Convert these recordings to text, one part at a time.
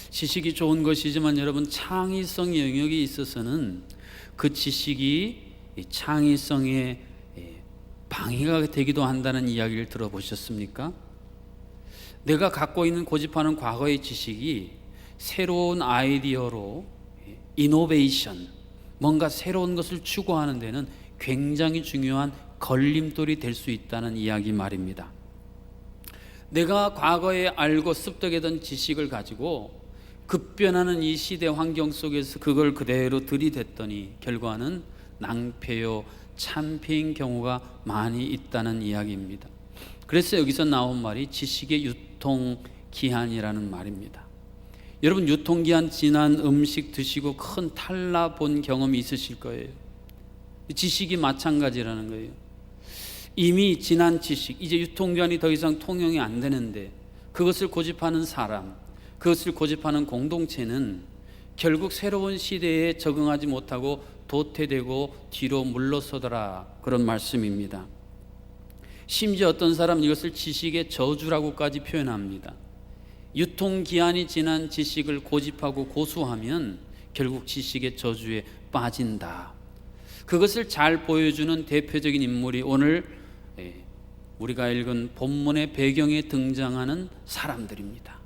지식이 좋은 것이지만 여러분, 창의성 영역에 있어서는 그 지식이 창의성에 방해가 되기도 한다는 이야기를 들어보셨습니까? 내가 갖고 있는 고집하는 과거의 지식이 새로운 아이디어로 이노베이션, 뭔가 새로운 것을 추구하는 데는 굉장히 중요한 걸림돌이 될 수 있다는 이야기 말입니다. 내가 과거에 알고 습득했던 지식을 가지고 급변하는 이 시대 환경 속에서 그걸 그대로 들이댔더니 결과는 낭패요 참패인 경우가 많이 있다는 이야기입니다. 그래서 여기서 나온 말이 지식의 유통기한이라는 말입니다. 여러분, 유통기한 지난 음식 드시고 큰 탈나 본 경험이 있으실 거예요. 지식이 마찬가지라는 거예요. 이미 지난 지식, 이제 유통기한이 더 이상 통용이 안 되는데 그것을 고집하는 사람, 그것을 고집하는 공동체는 결국 새로운 시대에 적응하지 못하고 도태되고 뒤로 물러서더라, 그런 말씀입니다. 심지어 어떤 사람은 이것을 지식의 저주라고까지 표현합니다. 유통기한이 지난 지식을 고집하고 고수하면 결국 지식의 저주에 빠진다. 그것을 잘 보여주는 대표적인 인물이 오늘 우리가 읽은 본문의 배경에 등장하는 사람들입니다.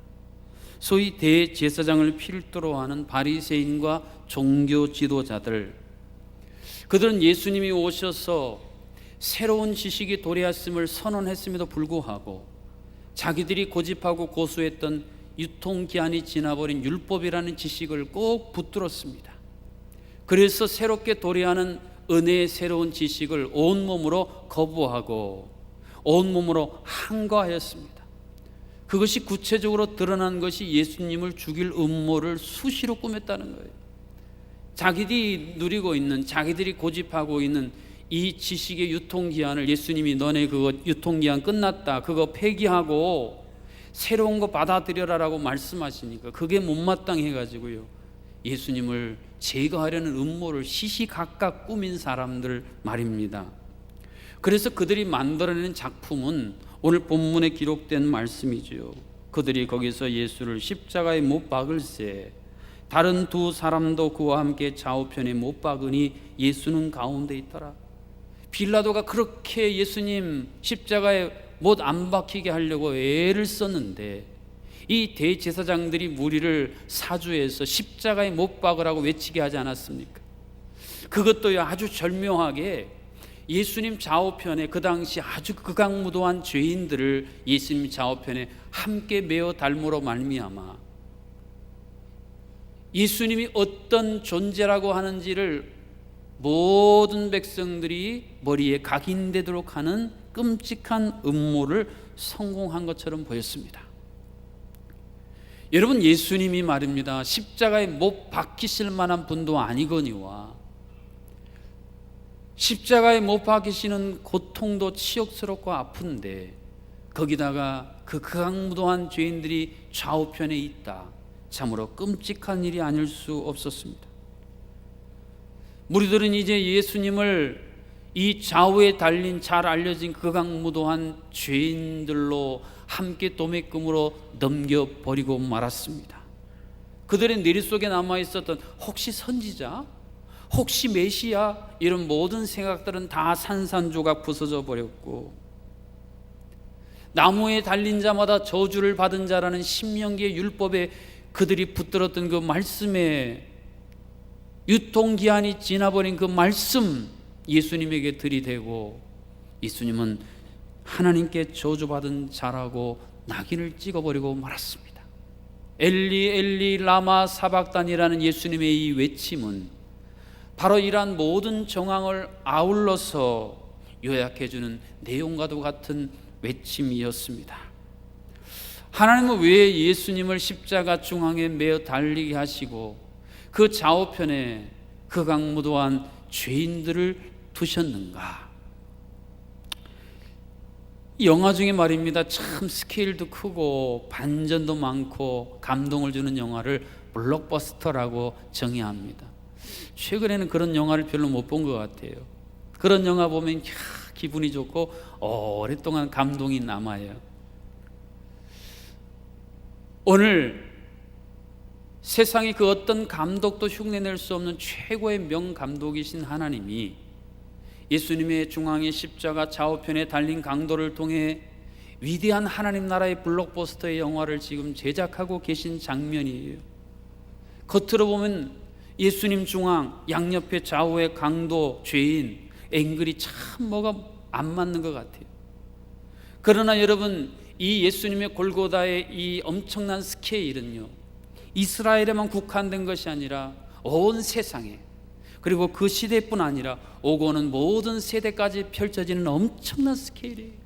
소위 대제사장을 필두로 하는 바리새인과 종교 지도자들, 그들은 예수님이 오셔서 새로운 지식이 도래했음을 선언했음에도 불구하고 자기들이 고집하고 고수했던 유통기한이 지나버린 율법이라는 지식을 꼭 붙들었습니다. 그래서 새롭게 도래하는 은혜의 새로운 지식을 온몸으로 거부하고 온몸으로 항거하였습니다. 그것이 구체적으로 드러난 것이 예수님을 죽일 음모를 수시로 꾸몄다는 거예요. 자기들이 누리고 있는, 자기들이 고집하고 있는 이 지식의 유통기한을 예수님이 너네 그거 유통기한 끝났다, 그거 폐기하고 새로운 거 받아들여라라고 말씀하시니까 그게 못마땅해가지고요, 예수님을 제거하려는 음모를 시시각각 꾸민 사람들 말입니다. 그래서 그들이 만들어낸 작품은 오늘 본문에 기록된 말씀이죠. 그들이 거기서 예수를 십자가에 못 박을세 다른 두 사람도 그와 함께 좌우편에 못 박으니 예수는 가운데 있더라. 빌라도가 그렇게 예수님 십자가에 못 안 박히게 하려고 애를 썼는데 이 대제사장들이 무리를 사주해서 십자가에 못 박으라고 외치게 하지 않았습니까? 그것도 아주 절묘하게 예수님 좌우편에 그 당시 아주 극악무도한 죄인들을 예수님 좌우편에 함께 메어 닮으로 말미암아 예수님이 어떤 존재라고 하는지를 모든 백성들이 머리에 각인되도록 하는 끔찍한 음모를 성공한 것처럼 보였습니다. 여러분, 예수님이 말입니다, 십자가에 못 박히실 만한 분도 아니거니와 십자가에 못 박히시는 고통도 치욕스럽고 아픈데 거기다가 그 극악무도한 죄인들이 좌우편에 있다. 참으로 끔찍한 일이 아닐 수 없었습니다. 무리들은 이제 예수님을 이 좌우에 달린 잘 알려진 극악무도한 죄인들로 함께 도매금으로 넘겨버리고 말았습니다. 그들의 뇌리 속에 남아있었던 혹시 선지자, 혹시 메시아, 이런 모든 생각들은 다 산산조각 부서져 버렸고 나무에 달린 자마다 저주를 받은 자라는 신명기의 율법에 그들이 붙들었던 그 말씀에 유통기한이 지나버린 그 말씀 예수님에게 들이대고 예수님은 하나님께 저주받은 자라고 낙인을 찍어버리고 말았습니다. 엘리 엘리 라마 사박단이라는 예수님의 이 외침은 바로 이러한 모든 정황을 아울러서 요약해주는 내용과도 같은 외침이었습니다. 하나님은 왜 예수님을 십자가 중앙에 메어 달리게 하시고 그 좌우편에 극악무도한 죄인들을 두셨는가? 영화 중에 말입니다, 참 스케일도 크고 반전도 많고 감동을 주는 영화를 블록버스터라고 정의합니다. 최근에는 그런 영화를 별로 못 본 것 같아요. 그런 영화 보면 기분이 좋고 오랫동안 감동이 남아요. 오늘 세상의 그 어떤 감독도 흉내낼 수 없는 최고의 명감독이신 하나님이 예수님의 중앙의 십자가 좌우편에 달린 강도를 통해 위대한 하나님 나라의 블록버스터의 영화를 지금 제작하고 계신 장면이에요. 겉으로 보면 예수님 중앙, 양옆에 좌우의 강도, 죄인, 앵글이 참 뭐가 안 맞는 것 같아요. 그러나 여러분, 이 예수님의 골고다의 이 엄청난 스케일은요, 이스라엘에만 국한된 것이 아니라 온 세상에, 그리고 그 시대뿐 아니라 오고 오는 모든 세대까지 펼쳐지는 엄청난 스케일이에요.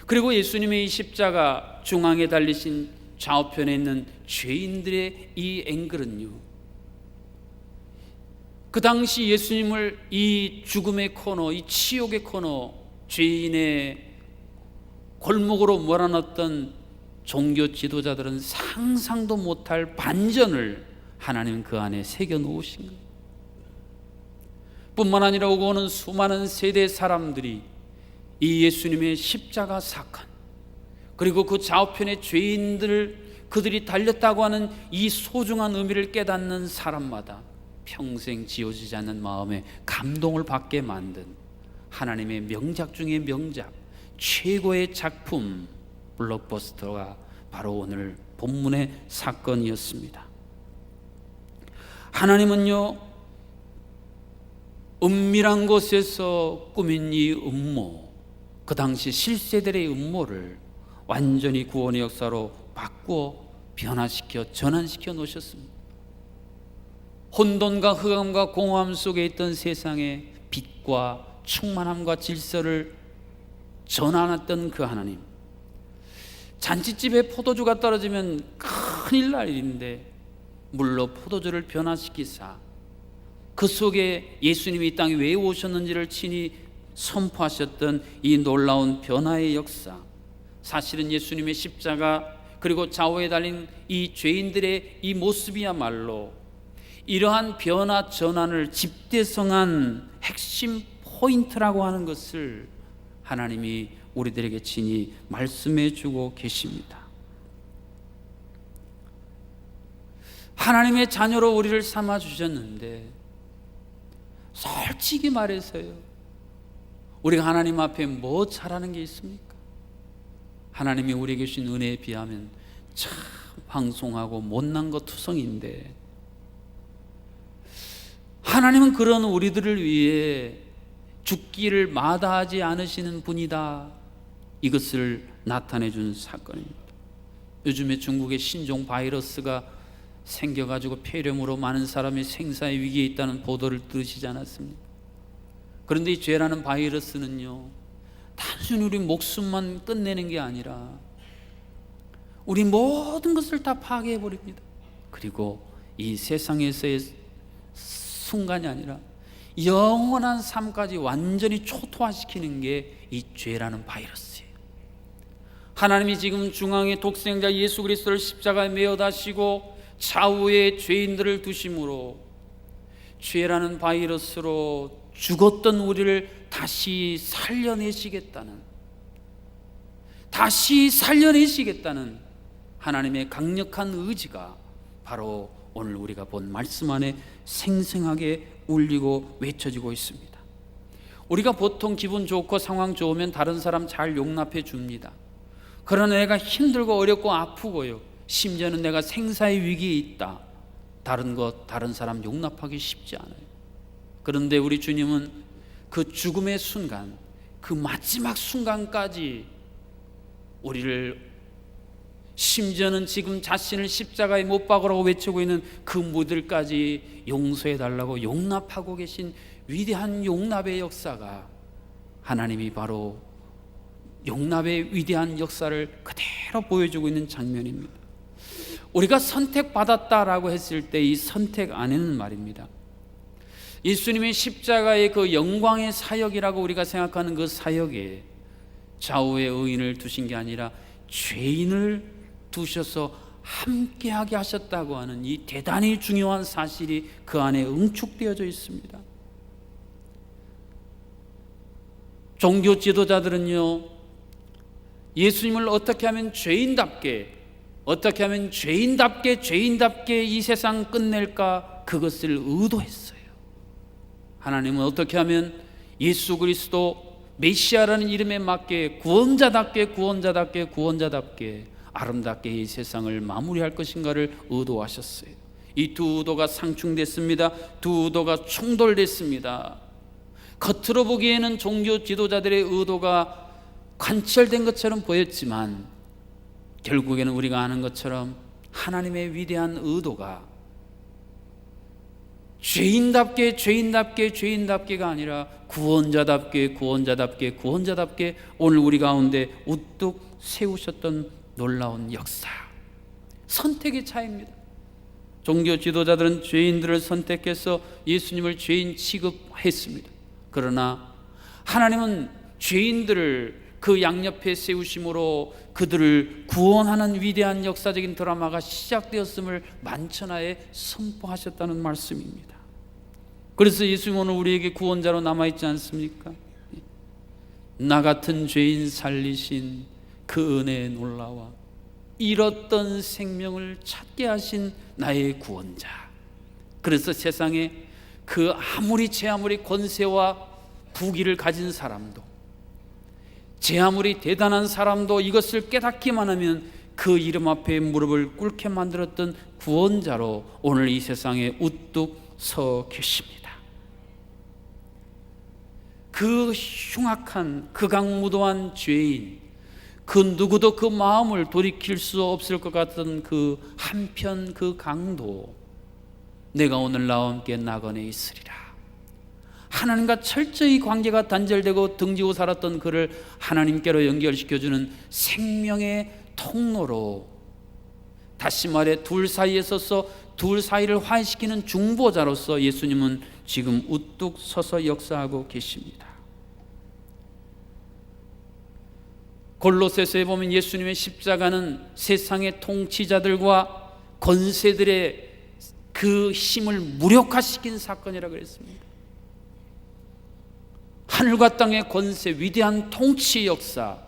그리고 예수님의 이 십자가 중앙에 달리신 좌우편에 있는 죄인들의 이 앵글은요, 그 당시 예수님을 이 죽음의 코너, 이 치욕의 코너, 죄인의 골목으로 몰아넣었던 종교 지도자들은 상상도 못할 반전을 하나님 그 안에 새겨 놓으신 거예요. 뿐만 아니라 오고 오는 수많은 세대 사람들이 이 예수님의 십자가 사건, 그리고 그 좌우편의 죄인들을 그들이 달렸다고 하는 이 소중한 의미를 깨닫는 사람마다 평생 지워지지 않는 마음에 감동을 받게 만든 하나님의 명작 중의 명작, 최고의 작품 블록버스터가 바로 오늘 본문의 사건이었습니다. 하나님은요, 은밀한 곳에서 꾸민 이 음모, 그 당시 실세들의 음모를 완전히 구원의 역사로 바꾸어 변화시켜 전환시켜 놓으셨습니다. 혼돈과 흑암과 공허함 속에 있던 세상에 빛과 충만함과 질서를 전환했던 그 하나님, 잔치집에 포도주가 떨어지면 큰일 날 일인데 물로 포도주를 변화시키사 그 속에 예수님이 이 땅에 왜 오셨는지를 친히 선포하셨던 이 놀라운 변화의 역사, 사실은 예수님의 십자가 그리고 좌우에 달린 이 죄인들의 이 모습이야말로 이러한 변화 전환을 집대성한 핵심 포인트라고 하는 것을 하나님이 우리들에게 친히 말씀해 주고 계십니다. 하나님의 자녀로 우리를 삼아 주셨는데 솔직히 말해서요, 우리가 하나님 앞에 뭐 잘하는 게 있습니까? 하나님이 우리에게 주신 은혜에 비하면 참 황송하고 못난 것 투성인데, 하나님은 그런 우리들을 위해 죽기를 마다하지 않으시는 분이다, 이것을 나타내 준 사건입니다. 요즘에 중국의 신종 바이러스가 생겨가지고 폐렴으로 많은 사람이 생사의 위기에 있다는 보도를 들으시지 않았습니까? 그런데 이 죄라는 바이러스는요, 단순히 우리 목숨만 끝내는 게 아니라 우리 모든 것을 다 파괴해버립니다. 그리고 이 세상에서의 순간이 아니라 영원한 삶까지 완전히 초토화시키는 게 이 죄라는 바이러스예요. 하나님이 지금 중앙에 독생자 예수 그리스도를 십자가에 매어 다시고 좌우에 죄인들을 두심으로 죄라는 바이러스로 죽었던 우리를 다시 살려내시겠다는 하나님의 강력한 의지가 바로 오늘 우리가 본 말씀 안에 생생하게 울리고 외쳐지고 있습니다. 우리가 보통 기분 좋고 상황 좋으면 다른 사람 잘 용납해 줍니다. 그러나 내가 힘들고 어렵고 아프고요, 심지어는 내가 생사의 위기에 있다, 다른 사람 용납하기 쉽지 않아요. 그런데 우리 주님은 그 죽음의 순간, 그 마지막 순간까지 우리를, 심지어는 지금 자신을 십자가에 못 박으라고 외치고 있는 그 무들까지 용서해 달라고 용납하고 계신 위대한 용납의 역사가, 하나님이 바로 용납의 위대한 역사를 그대로 보여주고 있는 장면입니다. 우리가 선택받았다라고 했을 때 이 선택 안에는 말입니다, 예수님의 십자가의 그 영광의 사역이라고 우리가 생각하는 그 사역에 좌우에 의인을 두신 게 아니라 죄인을 두셔서 함께하게 하셨다고 하는 이 대단히 중요한 사실이 그 안에 응축되어져 있습니다. 종교 지도자들은요, 예수님을 어떻게 하면 죄인답게 어떻게 하면 죄인답게 이 세상 끝낼까, 그것을 의도했어요. 하나님은 어떻게 하면 예수 그리스도 메시아라는 이름에 맞게 구원자답게 아름답게 이 세상을 마무리할 것인가를 의도하셨어요. 이 두 의도가 상충됐습니다. 두 의도가 충돌됐습니다. 겉으로 보기에는 종교 지도자들의 의도가 관철된 것처럼 보였지만 결국에는 우리가 아는 것처럼 하나님의 위대한 의도가 죄인답게가 아니라 구원자답게 오늘 우리 가운데 우뚝 세우셨던 놀라운 역사, 선택의 차이입니다. 종교 지도자들은 죄인들을 선택해서 예수님을 죄인 취급했습니다. 그러나 하나님은 죄인들을 그 양옆에 세우심으로 그들을 구원하는 위대한 역사적인 드라마가 시작되었음을 만천하에 선포하셨다는 말씀입니다. 그래서 예수님 오늘 우리에게 구원자로 남아있지 않습니까? 나 같은 죄인 살리신 그 은혜에 놀라와 잃었던 생명을 찾게 하신 나의 구원자. 그래서 세상에 그 제 아무리 권세와 부귀를 가진 사람도, 제 아무리 대단한 사람도 이것을 깨닫기만 하면 그 이름 앞에 무릎을 꿇게 만들었던 구원자로 오늘 이 세상에 우뚝 서 계십니다. 그 흉악한 극악무도한 죄인, 그 누구도 그 마음을 돌이킬 수 없을 것 같은 그 한편 그 강도, 내가 오늘 나와 함께 나그네 있으리라. 하나님과 철저히 관계가 단절되고 등지고 살았던 그를 하나님께로 연결시켜주는 생명의 통로로, 다시 말해 둘 사이에 서서 둘 사이를 화해시키는 중보자로서 예수님은 지금 우뚝 서서 역사하고 계십니다. 골로새서에 보면 예수님의 십자가는 세상의 통치자들과 권세들의 그 힘을 무력화시킨 사건이라고 그랬습니다. 하늘과 땅의 권세, 위대한 통치 역사,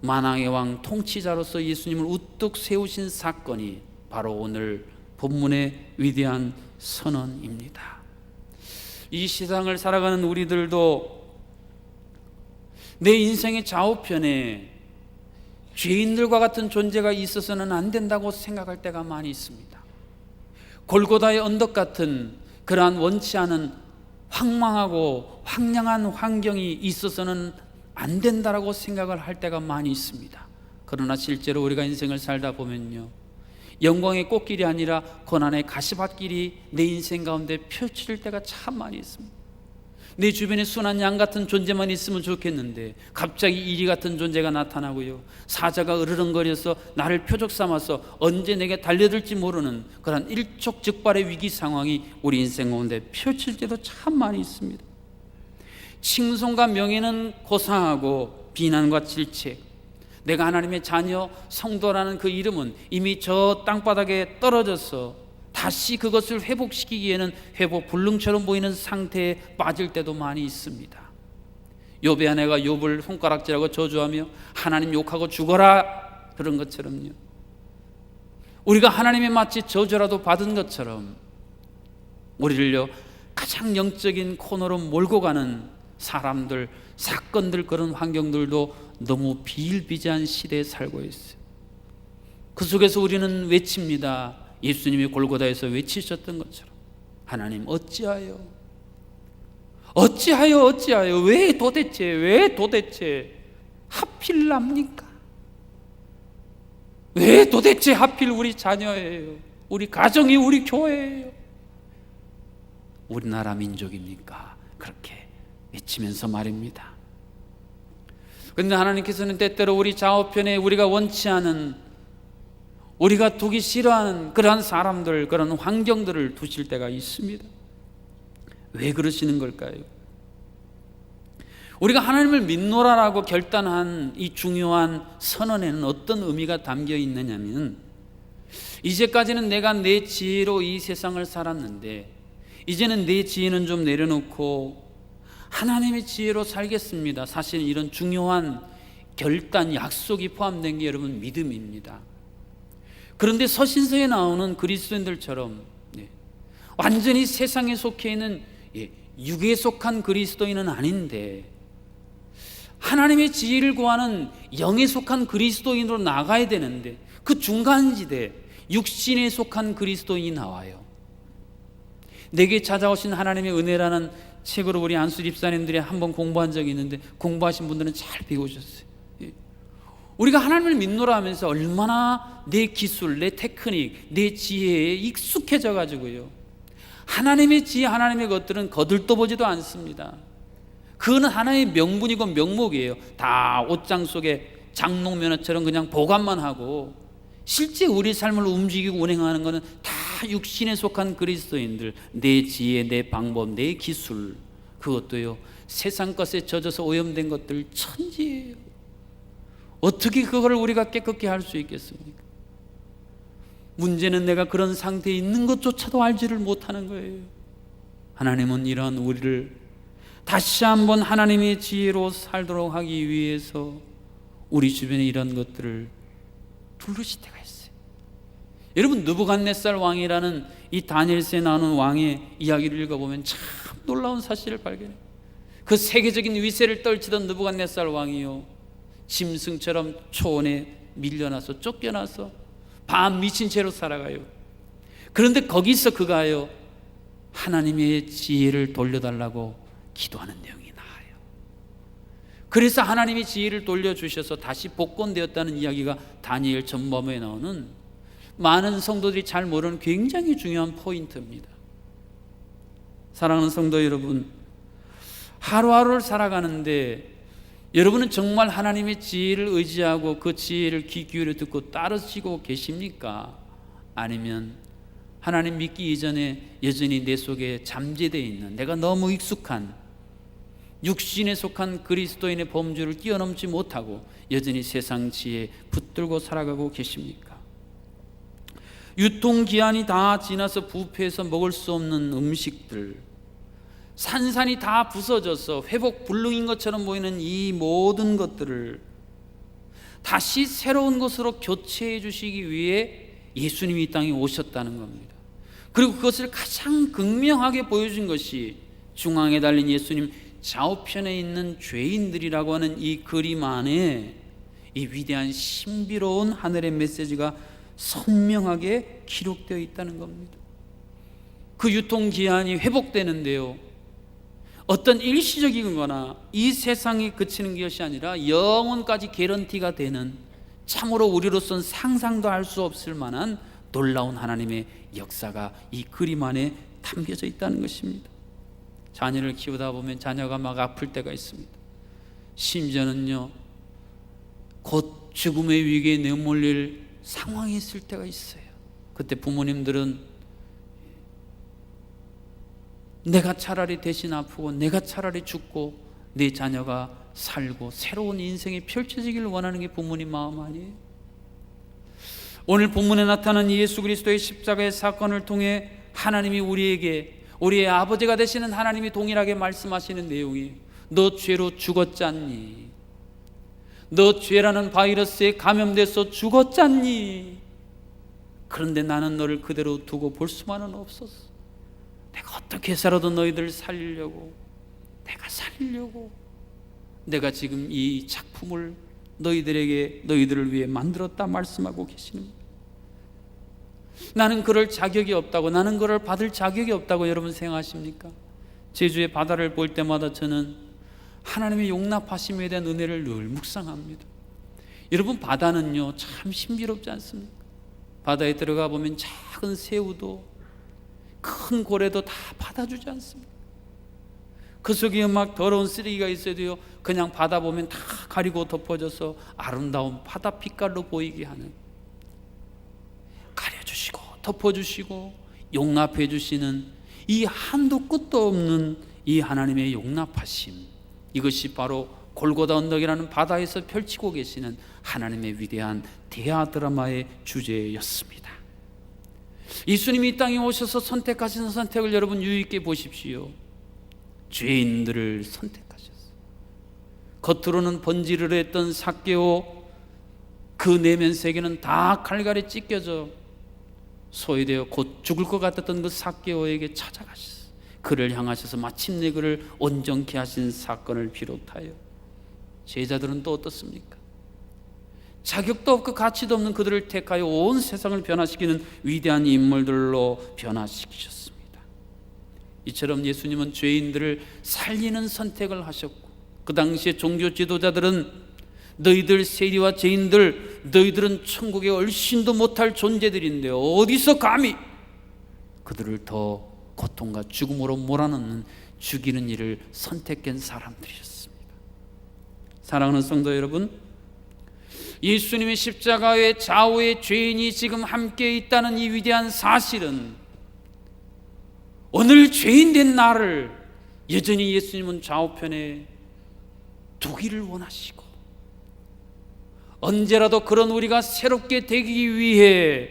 만왕의 왕 통치자로서 예수님을 우뚝 세우신 사건이 바로 오늘 본문의 위대한 선언입니다. 이 세상을 살아가는 우리들도 내 인생의 좌우편에 죄인들과 같은 존재가 있어서는 안 된다고 생각할 때가 많이 있습니다. 골고다의 언덕 같은 그러한 원치 않은 황망하고 황량한 환경이 있어서는 안 된다라고 생각을 할 때가 많이 있습니다. 그러나 실제로 우리가 인생을 살다 보면요, 영광의 꽃길이 아니라 고난의 가시밭길이 내 인생 가운데 펼칠 때가 참 많이 있습니다. 내 주변에 순한 양 같은 존재만 있으면 좋겠는데 갑자기 이리 같은 존재가 나타나고요, 사자가 으르렁거려서 나를 표적 삼아서 언제 내게 달려들지 모르는 그런 일촉즉발의 위기 상황이 우리 인생 가운데 펼칠 때도 참 많이 있습니다. 칭송과 명예는 고상하고 비난과 질책, 내가 하나님의 자녀 성도라는 그 이름은 이미 저 땅바닥에 떨어져서 다시 그것을 회복시키기에는 회복 불능처럼 보이는 상태에 빠질 때도 많이 있습니다. 욥의 아내가 욥을 손가락질하고 저주하며 하나님 욕하고 죽어라 그런 것처럼요, 우리가 하나님의 마치 저주라도 받은 것처럼 우리를요 가장 영적인 코너로 몰고 가는 사람들, 사건들, 그런 환경들도 너무 비일비재한 시대에 살고 있어요. 그 속에서 우리는 외칩니다. 예수님이 골고다에서 외치셨던 것처럼, 하나님 어찌하여 왜 도대체 하필 납니까? 왜 도대체 하필 우리 자녀예요? 우리 가정이 우리 교회예요? 우리나라 민족입니까? 그렇게 외치면서 말입니다. 그런데 하나님께서는 때때로 우리 좌우편에 우리가 원치 않은, 우리가 두기 싫어하는 그러한 사람들, 그런 환경들을 두실 때가 있습니다. 왜 그러시는 걸까요? 우리가 하나님을 믿노라라고 결단한 이 중요한 선언에는 어떤 의미가 담겨 있느냐면, 이제까지는 내가 내 지혜로 이 세상을 살았는데 이제는 내 지혜는 좀 내려놓고 하나님의 지혜로 살겠습니다. 사실 이런 중요한 결단, 약속이 포함된 게 여러분 믿음입니다. 그런데 서신서에 나오는 그리스도인들처럼 완전히 세상에 속해 있는 육에 속한 그리스도인은 아닌데 하나님의 지혜를 구하는 영에 속한 그리스도인으로 나가야 되는데 그 중간지대 육신에 속한 그리스도인이 나와요. 내게 찾아오신 하나님의 은혜라는 책으로 우리 안수 집사님들이 한번 공부한 적이 있는데 공부하신 분들은 잘 배우셨어요. 우리가 하나님을 믿노라 하면서 얼마나 내 기술, 내 테크닉, 내 지혜에 익숙해져 가지고요, 하나님의 지혜, 하나님의 것들은 거들떠보지도 않습니다. 그거는 하나의 명분이고 명목이에요. 다 옷장 속에 장롱면허처럼 그냥 보관만 하고 실제 우리 삶을 움직이고 운행하는 것은 다 육신에 속한 그리스도인들, 내 지혜, 내 방법, 내 기술, 그것도요 세상 것에 젖어서 오염된 것들 천지예요. 어떻게 그거를 우리가 깨끗게 할 수 있겠습니까? 문제는 내가 그런 상태에 있는 것조차도 알지를 못하는 거예요. 하나님은 이런 우리를 다시 한번 하나님의 지혜로 살도록 하기 위해서 우리 주변에 이런 것들을 두르실 때가 있어요. 여러분, 느부갓네살 왕이라는 이 다니엘서에 나오는 왕의 이야기를 읽어보면 참 놀라운 사실을 발견해요. 그 세계적인 위세를 떨치던 느부갓네살 왕이요, 짐승처럼 초원에 밀려나서 쫓겨나서 밤 미친 채로 살아가요. 그런데 거기서 그가요 하나님의 지혜를 돌려달라고 기도하는 내용이 나와요. 그래서 하나님의 지혜를 돌려주셔서 다시 복권되었다는 이야기가 다니엘 전범에 나오는 많은 성도들이 잘 모르는 굉장히 중요한 포인트입니다. 사랑하는 성도 여러분, 하루하루를 살아가는데 여러분은 정말 하나님의 지혜를 의지하고 그 지혜를 귀 기울여 듣고 따르시고 계십니까? 아니면 하나님 믿기 이전에 여전히 내 속에 잠재되어 있는 내가 너무 익숙한 육신에 속한 그리스도인의 범주를 뛰어넘지 못하고 여전히 세상 지혜에 붙들고 살아가고 계십니까? 유통기한이 다 지나서 부패해서 먹을 수 없는 음식들, 산산이 다 부서져서 회복 불능인 것처럼 보이는 이 모든 것들을 다시 새로운 것으로 교체해 주시기 위해 예수님이 이 땅에 오셨다는 겁니다. 그리고 그것을 가장 극명하게 보여준 것이 중앙에 달린 예수님 좌우편에 있는 죄인들이라고 하는 이 그림 안에 이 위대한 신비로운 하늘의 메시지가 선명하게 기록되어 있다는 겁니다. 그 유통기한이 회복되는데요, 어떤 일시적인 거나 이 세상이 그치는 것이 아니라 영원까지 개런티가 되는, 참으로 우리로서는 상상도 할 수 없을 만한 놀라운 하나님의 역사가 이 그림 안에 담겨져 있다는 것입니다. 자녀를 키우다 보면 자녀가 막 아플 때가 있습니다. 심지어는요 곧 죽음의 위기에 내몰릴 상황이 있을 때가 있어요. 그때 부모님들은 내가 차라리 대신 아프고 내가 차라리 죽고 내 자녀가 살고 새로운 인생이 펼쳐지기를 원하는 게 부모님 마음 아니에요? 오늘 본문에 나타난 예수 그리스도의 십자가의 사건을 통해 하나님이 우리에게, 우리의 아버지가 되시는 하나님이 동일하게 말씀하시는 내용이, 너 죄로 죽었지 않니? 너 죄라는 바이러스에 감염돼서 죽었지 않니? 그런데 나는 너를 그대로 두고 볼 수만은 없었어. 내가 어떻게 해서라도 너희들을 살리려고, 내가 지금 이 작품을 너희들을 위해 만들었다 말씀하고 계시는 거예요. 나는 그럴 자격이 없다고, 나는 그걸 받을 자격이 없다고 여러분 생각하십니까? 제주의 바다를 볼 때마다 저는 하나님의 용납하심에 대한 은혜를 늘 묵상합니다. 여러분, 바다는요 참 신비롭지 않습니까? 바다에 들어가 보면 작은 새우도 큰 고래도 다 받아주지 않습니까? 그 속에 막 더러운 쓰레기가 있어도요 그냥 바다 보면 다 가리고 덮어져서 아름다운 바다 빛깔로 보이게 하는, 가려주시고 덮어주시고 용납해 주시는 이 한도 끝도 없는 이 하나님의 용납하심, 이것이 바로 골고다 언덕이라는 바다에서 펼치고 계시는 하나님의 위대한 대하 드라마의 주제였습니다. 예수님이 이 땅에 오셔서 선택하신 선택을 여러분 유의 있게 보십시오. 죄인들을 선택하셨어요. 겉으로는 번지르르 했던 삭개오, 그 그 내면 세계는 다 칼갈에 찢겨져 소외되어 곧 죽을 것 같았던 그 삭개오에게 찾아가셨어요. 그를 향하셔서 마침내 그를 온전케 하신 사건을 비롯하여 제자들은 또 어떻습니까? 자격도 없고 가치도 없는 그들을 택하여 온 세상을 변화시키는 위대한 인물들로 변화시키셨습니다. 이처럼 예수님은 죄인들을 살리는 선택을 하셨고, 그 당시에 종교 지도자들은 너희들 세리와 죄인들, 너희들은 천국에 얼씬도 못할 존재들인데 어디서 감히 그들을 더 고통과 죽음으로 몰아넣는 죽이는 일을 선택한 사람들이셨습니다. 사랑하는 성도 여러분, 예수님의 십자가의 좌우에 죄인이 지금 함께 있다는 이 위대한 사실은 오늘 죄인 된 나를 여전히 예수님은 좌우편에 두기를 원하시고, 언제라도 그런 우리가 새롭게 되기 위해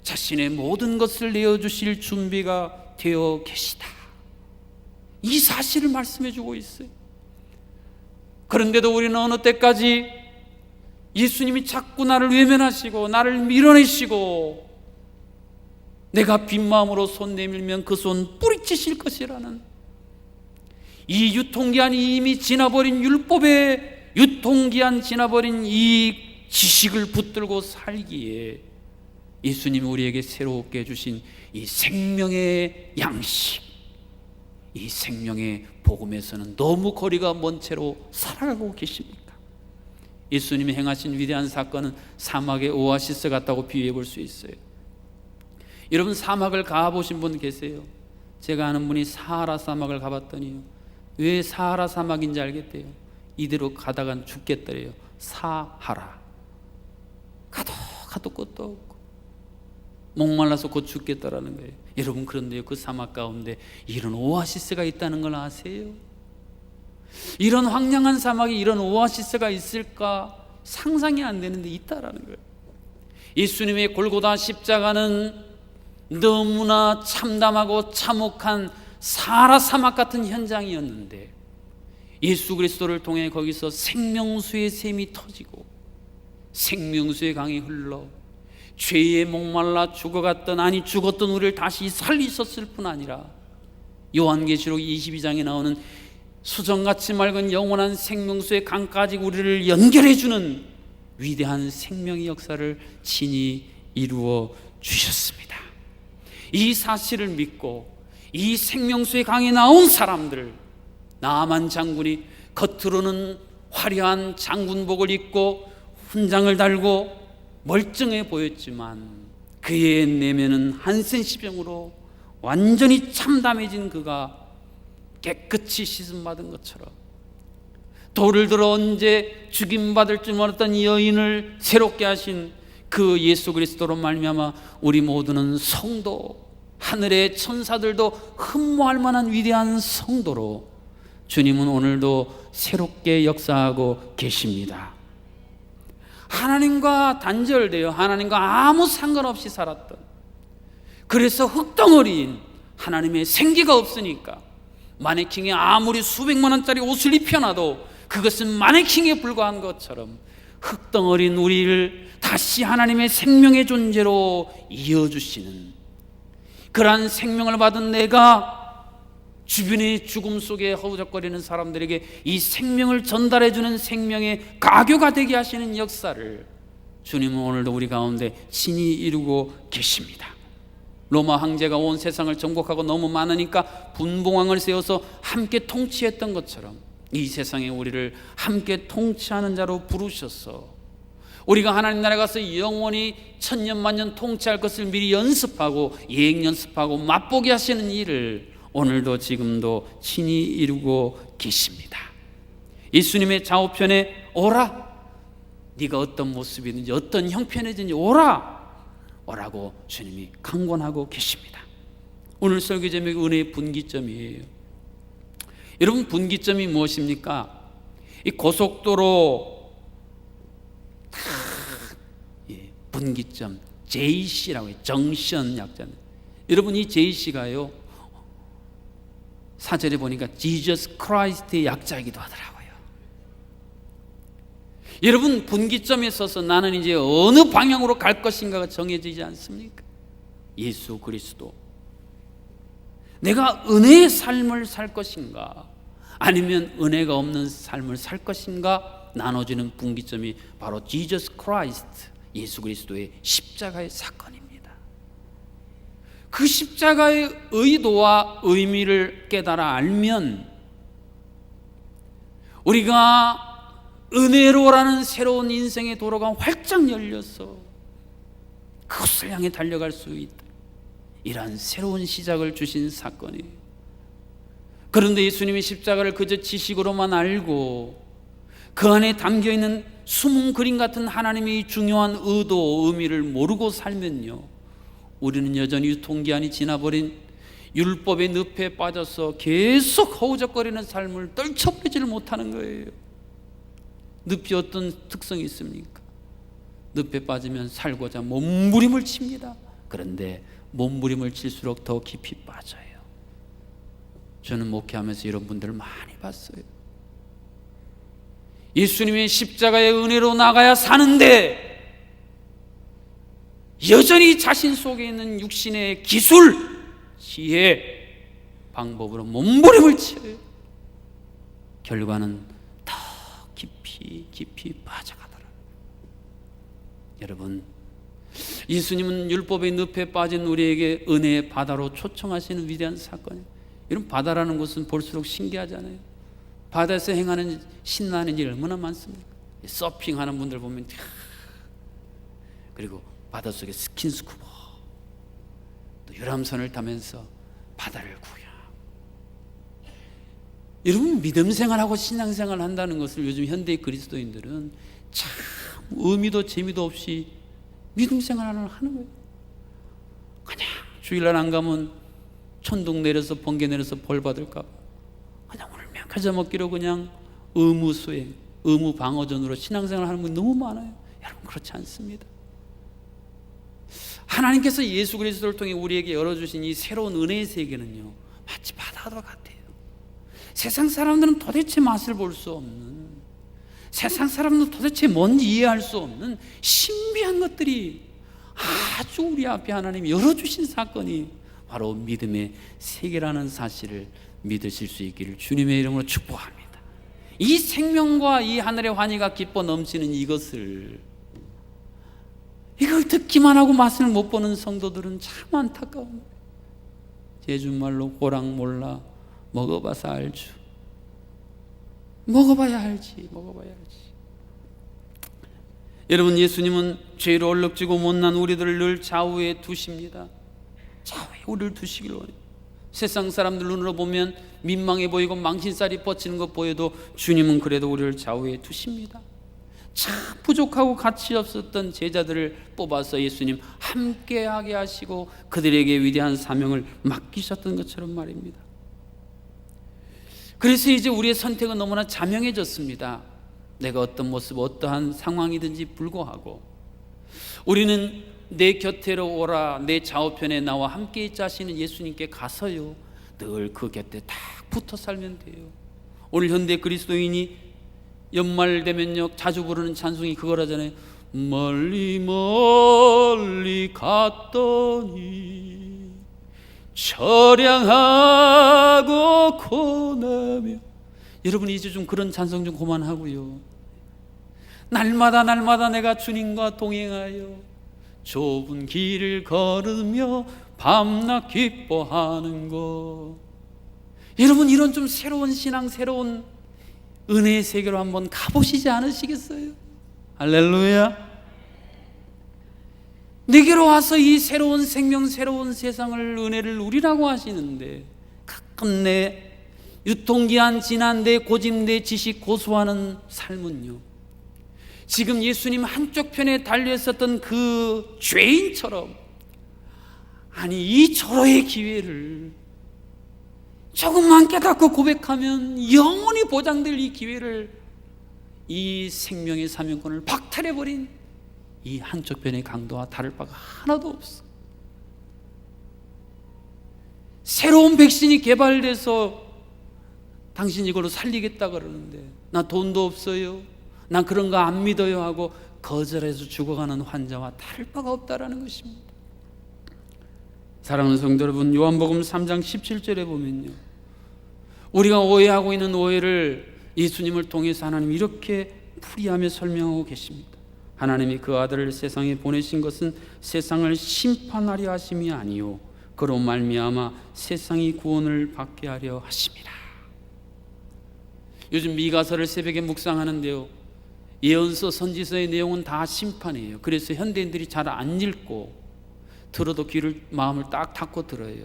자신의 모든 것을 내어주실 준비가 되어 계시다, 이 사실을 말씀해 주고 있어요. 그런데도 우리는 어느 때까지 예수님이 자꾸 나를 외면하시고 나를 밀어내시고 내가 빈 마음으로 손 내밀면 그 손 뿌리치실 것이라는 이 유통기한이 이미 지나버린 율법의 유통기한 지나버린 이 지식을 붙들고 살기에 예수님이 우리에게 새롭게 해주신 이 생명의 양식, 이 생명의 복음에서는 너무 거리가 먼 채로 살아가고 계십니까? 예수님이 행하신 위대한 사건은 사막의 오아시스 같다고 비유해 볼 수 있어요. 여러분, 사막을 가보신 분 계세요? 제가 아는 분이 사하라 사막을 가봤더니요, 왜 사하라 사막인지 알겠대요. 이대로 가다간 죽겠더래요. 사하라, 가도 끝도 없고 목말라서 곧 죽겠다라는 거예요. 여러분, 그런데요, 그 사막 가운데 이런 오아시스가 있다는 걸 아세요? 이런 황량한 사막에 이런 오아시스가 있을까 상상이 안 되는데 있다라는 거예요. 예수님의 골고다 십자가는 너무나 참담하고 참혹한 사하라 사막 같은 현장이었는데 예수 그리스도를 통해 거기서 생명수의 샘이 터지고 생명수의 강이 흘러 죄에 목말라 죽어갔던, 아니 죽었던 우리를 다시 살리셨을 뿐 아니라 요한계시록 22장에 나오는 수정같이 맑은 영원한 생명수의 강까지 우리를 연결해주는 위대한 생명의 역사를 친히 이루어 주셨습니다. 이 사실을 믿고 이 생명수의 강에 나온 사람들, 나아만 장군이 겉으로는 화려한 장군복을 입고 훈장을 달고 멀쩡해 보였지만 그의 내면은 한센시병으로 완전히 참담해진 그가 깨끗이 씻음받은 것처럼, 돌을 들어 언제 죽임받을 줄 몰랐던 이 여인을 새롭게 하신 그 예수 그리스도로 말미암아 우리 모두는 성도, 하늘의 천사들도 흠모할 만한 위대한 성도로 주님은 오늘도 새롭게 역사하고 계십니다. 하나님과 단절되어 하나님과 아무 상관없이 살았던, 그래서 흙덩어리인 하나님의 생기가 없으니까 마네킹이 아무리 수백만 원짜리 옷을 입혀놔도 그것은 마네킹에 불과한 것처럼 흙덩어리인 우리를 다시 하나님의 생명의 존재로 이어주시는, 그러한 생명을 받은 내가 주변의 죽음 속에 허우적거리는 사람들에게 이 생명을 전달해주는 생명의 가교가 되게 하시는 역사를 주님은 오늘도 우리 가운데 친히 이루고 계십니다. 로마 황제가 온 세상을 정복하고 너무 많으니까 분봉왕을 세워서 함께 통치했던 것처럼 이 세상에 우리를 함께 통치하는 자로 부르셔서 우리가 하나님 나라에 가서 영원히 천년만년 통치할 것을 미리 연습하고 예행 연습하고 맛보게 하시는 일을 오늘도 지금도 친히 이루고 계십니다. 예수님의 좌우편에 오라, 네가 어떤 모습이든지 어떤 형편이든지 오라고 주님이 강권하고 계십니다. 오늘 설교 제목이 은혜의 분기점이에요. 여러분, 분기점이 무엇입니까? 이 고속도로 분기점, JC라고 해요. 정션 약자는. 여러분, 이 JC가요, 사절에 보니까 Jesus Christ의 약자이기도 하더라고요. 여러분, 분기점에 서서 나는 이제 어느 방향으로 갈 것인가가 정해지지 않습니까? 예수 그리스도, 내가 은혜의 삶을 살 것인가 아니면 은혜가 없는 삶을 살 것인가 나눠지는 분기점이 바로 지저스 크라이스트, 예수 그리스도의 십자가의 사건입니다. 그 십자가의 의도와 의미를 깨달아 알면 우리가 은혜로라는 새로운 인생의 도로가 활짝 열려서 그것을 향해 달려갈 수 있다. 이러한 새로운 시작을 주신 사건이에요. 그런데 예수님이 십자가를 그저 지식으로만 알고 그 안에 담겨있는 숨은 그림 같은 하나님의 중요한 의도, 의미를 모르고 살면요, 우리는 여전히 유통기한이 지나버린 율법의 늪에 빠져서 계속 허우적거리는 삶을 떨쳐버리지를 못하는 거예요. 늪이 어떤 특성이 있습니까? 늪에 빠지면 살고자 몸부림을 칩니다. 그런데 몸부림을 칠수록 더 깊이 빠져요. 저는 목회하면서 이런 분들을 많이 봤어요. 예수님의 십자가의 은혜로 나가야 사는데 여전히 자신 속에 있는 육신의 기술, 지혜, 방법으로 몸부림을 쳐요. 결과는 더 깊이 빠져가더라. 여러분, 예수님은 율법의 늪에 빠진 우리에게 은혜의 바다로 초청하시는 위대한 사건이에요. 이런 바다라는 것은 볼수록 신기하잖아요. 바다에서 행하는 신나는 일 얼마나 많습니까? 서핑하는 분들 보면, 그리고 바닷속에 스킨스쿠버, 또 유람선을 타면서 바다를 구경. 여러분, 믿음 생활하고 신앙 생활을 한다는 것을 요즘 현대의 그리스도인들은 참 의미도 재미도 없이 믿음 생활을 하는 거예요. 그냥 주일날 안 가면 천둥 내려서 번개 내려서 벌 받을까 봐 그냥 울며 가져 먹기로 그냥 의무 수행, 의무 방어전으로 신앙생활을 하는 분 너무 많아요. 여러분, 그렇지 않습니다. 하나님께서 예수 그리스도를 통해 우리에게 열어주신 이 새로운 은혜의 세계는요, 마치 바다와 같아요. 세상 사람들은 도대체 맛을 볼 수 없는, 세상 사람들은 도대체 뭔지 이해할 수 없는 신비한 것들이 아주 우리 앞에 하나님이 열어주신 사건이 바로 믿음의 세계라는 사실을 믿으실 수 있기를 주님의 이름으로 축복합니다. 이 생명과 이 하늘의 환희가 기뻐 넘치는 이것을, 이걸 듣기만 하고 맛을 못 보는 성도들은 참 안타까운, 제주말로 호락 몰라 먹어봐서 알죠. 먹어봐야 알지. 여러분, 예수님은 죄로 얼룩지고 못난 우리들을 늘 좌우에 두십니다. 좌우에 우리를 두시길 원해요. 세상 사람들 눈으로 보면 민망해 보이고 망신살이 뻗치는 것 보여도 주님은 그래도 우리를 좌우에 두십니다. 참 부족하고 가치 없었던 제자들을 뽑아서 예수님 함께하게 하시고 그들에게 위대한 사명을 맡기셨던 것처럼 말입니다. 그래서 이제 우리의 선택은 너무나 자명해졌습니다. 내가 어떤 모습, 어떠한 상황이든지 불구하고 우리는 내 곁으로 오라, 내 좌우편에 나와 함께 있자 하시는 예수님께 가서요, 늘 그 곁에 딱 붙어 살면 돼요. 오늘 현대 그리스도인이 연말 되면요 자주 부르는 찬송이 그거라잖아요. 멀리 멀리 갔더니 처량하고 고나며. 여러분, 이제 좀 그런 찬송 좀 그만하고요, 날마다 내가 주님과 동행하여 좁은 길을 걸으며 밤낮 기뻐하는 것. 여러분, 이런 좀 새로운 신앙, 새로운 은혜의 세계로 한번 가보시지 않으시겠어요? 할렐루야. 내게로 와서 이 새로운 생명, 새로운 세상을, 은혜를 누리라고 하시는데 가끔 내 유통기한 지난 내 고집내 지식 고수하는 삶은요, 지금 예수님 한쪽 편에 달려있었던 그 죄인처럼, 아니 이 절호의 기회를 조금만 깨닫고 고백하면 영원히 보장될 이 기회를, 이 생명의 사명권을 박탈해버린 이 한쪽 편의 강도와 다를 바가 하나도 없어. 새로운 백신이 개발돼서 당신 이걸로 살리겠다 그러는데 나 돈도 없어요, 난 그런 거 안 믿어요 하고 거절해서 죽어가는 환자와 다를 바가 없다라는 것입니다. 사랑하는 성도 여러분, 요한복음 3장 17절에 보면요, 우리가 오해하고 있는 오해를 예수님을 통해서 하나님이 이렇게 풀이하며 설명하고 계십니다. 하나님이 그 아들을 세상에 보내신 것은 세상을 심판하려 하심이 아니요 그로 말미암아 세상이 구원을 받게 하려 하심이라. 요즘 미가서를 새벽에 묵상하는데요, 예언서 선지서의 내용은 다 심판이에요. 그래서 현대인들이 잘 안 읽고 들어도 마음을 딱 닫고 들어요.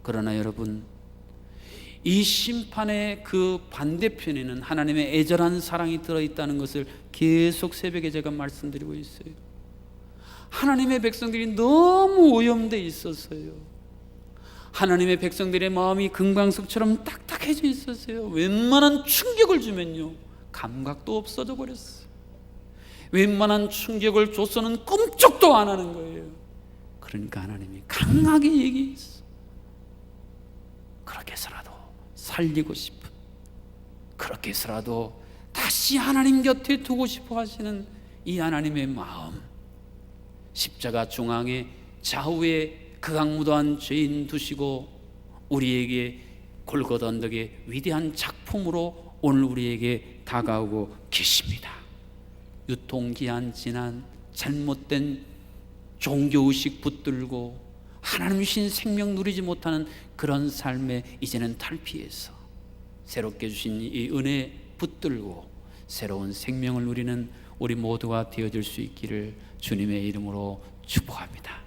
그러나 여러분, 이 심판의 그 반대편에는 하나님의 애절한 사랑이 들어있다는 것을 계속 새벽에 제가 말씀드리고 있어요. 하나님의 백성들이 너무 오염되어 있었어요. 하나님의 백성들의 마음이 금강석처럼 딱딱해져 있었어요. 웬만한 충격을 주면요, 감각도 없어져 버렸어요. 웬만한 충격을 줘서는 꼼짝도 안 하는 거예요. 그러니까 하나님이 강하게 얘기했어. 그렇게 해서라도 살리고 싶은, 그렇게 해서라도 다시 하나님 곁에 두고 싶어 하시는 이 하나님의 마음, 십자가 중앙에 좌우에 극악무도한 죄인 두시고 우리에게 골고다 언덕의 위대한 작품으로 오늘 우리에게 다가오고 계십니다. 유통기한 지난 잘못된 종교의식 붙들고 하나님 주신 생명 누리지 못하는 그런 삶에 이제는 탈피해서 새롭게 주신 이 은혜 붙들고 새로운 생명을 누리는 우리 모두가 되어질 수 있기를 주님의 이름으로 축복합니다.